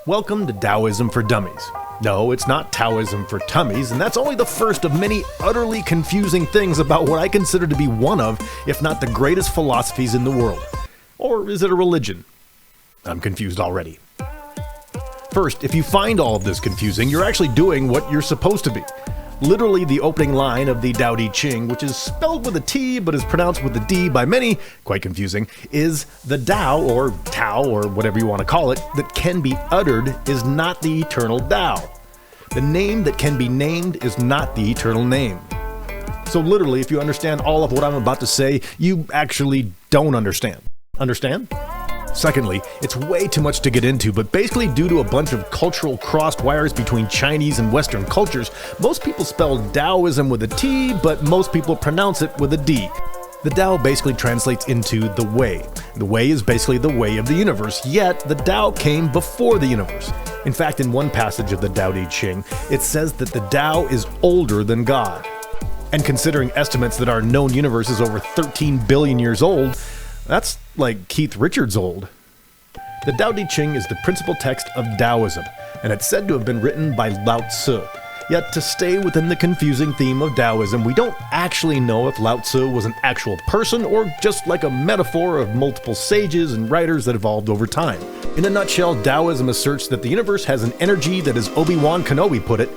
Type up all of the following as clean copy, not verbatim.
Welcome to Taoism for Dummies. No, it's not Taoism for tummies, and that's only the first of many utterly confusing things about what I consider to be one of, if not the greatest philosophies in the world. Or is it a religion? I'm confused already. First, if you find all of this confusing, you're actually doing what you're supposed to be. Literally, the opening line of the Tao Te Ching, which is spelled with a T but is pronounced with a D by many, quite confusing, is the Tao, or Tao, or whatever you want to call it, that can be uttered is not the eternal Tao. The name that can be named is not the eternal name. So literally, if you understand all of what I'm about to say, you actually don't understand. Understand? Secondly, it's way too much to get into, but basically due to a bunch of cultural crossed wires between Chinese and Western cultures, most people spell Taoism with a T, but most people pronounce it with a D. The Tao basically translates into the way. The way is basically the way of the universe, yet the Tao came before the universe. In fact, in one passage of the Tao Te Ching, it says that the Tao is older than God. And considering estimates that our known universe is over 13 billion years old, that's like Keith Richards old. The Tao Te Ching is the principal text of Taoism, and it's said to have been written by Lao Tzu. Yet to stay within the confusing theme of Taoism, we don't actually know if Lao Tzu was an actual person or just like a metaphor of multiple sages and writers that evolved over time. In a nutshell, Taoism asserts that the universe has an energy that, as Obi-Wan Kenobi put it,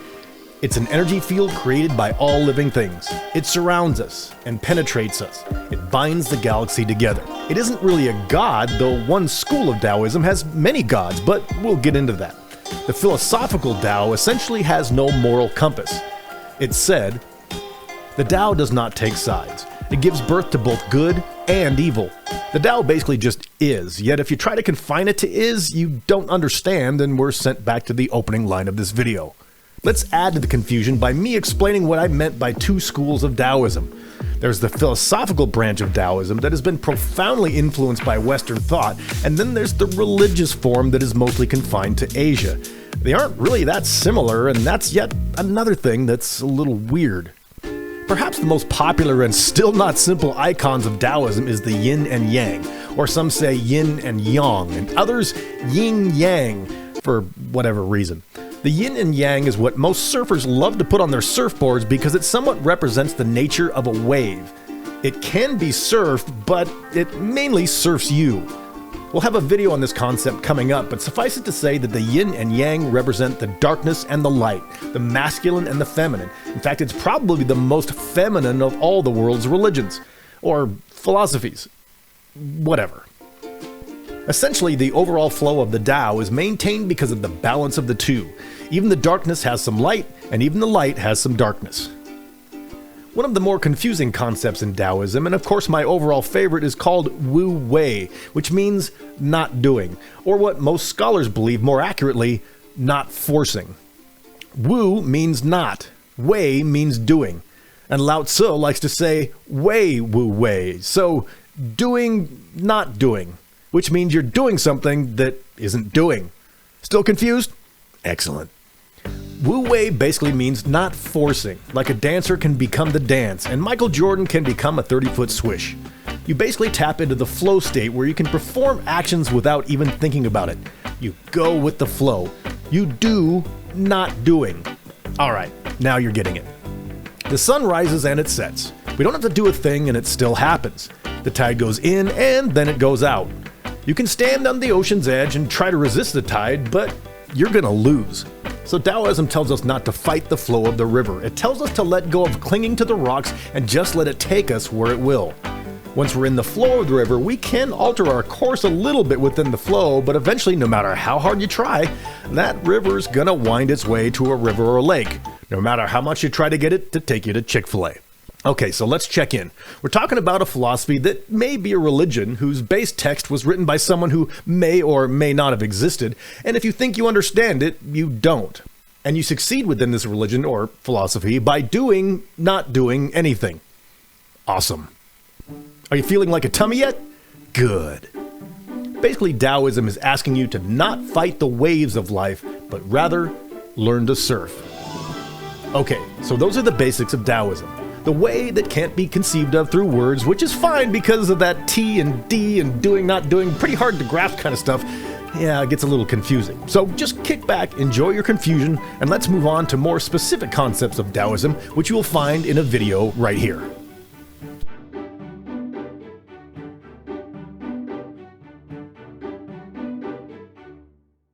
it's an energy field created by all living things. It surrounds us and penetrates us. It binds the galaxy together. It isn't really a god, though one school of Taoism has many gods, but we'll get into that. The philosophical Tao essentially has no moral compass. It's said, the Tao does not take sides. It gives birth to both good and evil. The Tao basically just is, yet if you try to confine it to is, you don't understand, and we're sent back to the opening line of this video. Let's add to the confusion by me explaining what I meant by two schools of Taoism. There's the philosophical branch of Taoism that has been profoundly influenced by Western thought, and then there's the religious form that is mostly confined to Asia. They aren't really that similar, and that's yet another thing that's a little weird. Perhaps the most popular and still not simple icons of Taoism is the yin and yang, or some say yin and yang, and others yin yang, for whatever reason. The yin and yang is what most surfers love to put on their surfboards because it somewhat represents the nature of a wave. It can be surfed, but it mainly surfs you. We'll have a video on this concept coming up, but suffice it to say that the yin and yang represent the darkness and the light, the masculine and the feminine. In fact, it's probably the most feminine of all the world's religions, or philosophies, whatever. Essentially, the overall flow of the Tao is maintained because of the balance of the two. Even the darkness has some light, and even the light has some darkness. One of the more confusing concepts in Taoism, and of course my overall favorite, is called wu-wei, which means not doing, or what most scholars believe more accurately, not forcing. Wu means not, wei means doing, and Lao Tzu likes to say wei wu-wei, so doing, not doing, which means you're doing something that isn't doing. Still confused? Excellent. Wu-wei basically means not forcing, like a dancer can become the dance, and Michael Jordan can become a 30-foot swish. You basically tap into the flow state where you can perform actions without even thinking about it. You go with the flow. You do, not doing. Alright, now you're getting it. The sun rises and it sets. We don't have to do a thing and it still happens. The tide goes in and then it goes out. You can stand on the ocean's edge and try to resist the tide, but you're gonna lose. So Taoism tells us not to fight the flow of the river. It tells us to let go of clinging to the rocks and just let it take us where it will. Once we're in the flow of the river, we can alter our course a little bit within the flow, but eventually, no matter how hard you try, that river's gonna wind its way to a river or lake, no matter how much you try to get it to take you to Chick-fil-A. Okay, so let's check in. We're talking about a philosophy that may be a religion whose base text was written by someone who may or may not have existed, and if you think you understand it, you don't. And you succeed within this religion or philosophy by doing, not doing anything. Awesome. Are you feeling like a tummy yet? Good. Basically, Taoism is asking you to not fight the waves of life, but rather learn to surf. Okay, so those are the basics of Taoism. The way that can't be conceived of through words, which is fine because of that T and D and doing, not doing, pretty hard to grasp kind of stuff. yeah, it gets a little confusing. So just kick back, enjoy your confusion, and let's move on to more specific concepts of Taoism, which you will find in a video right here.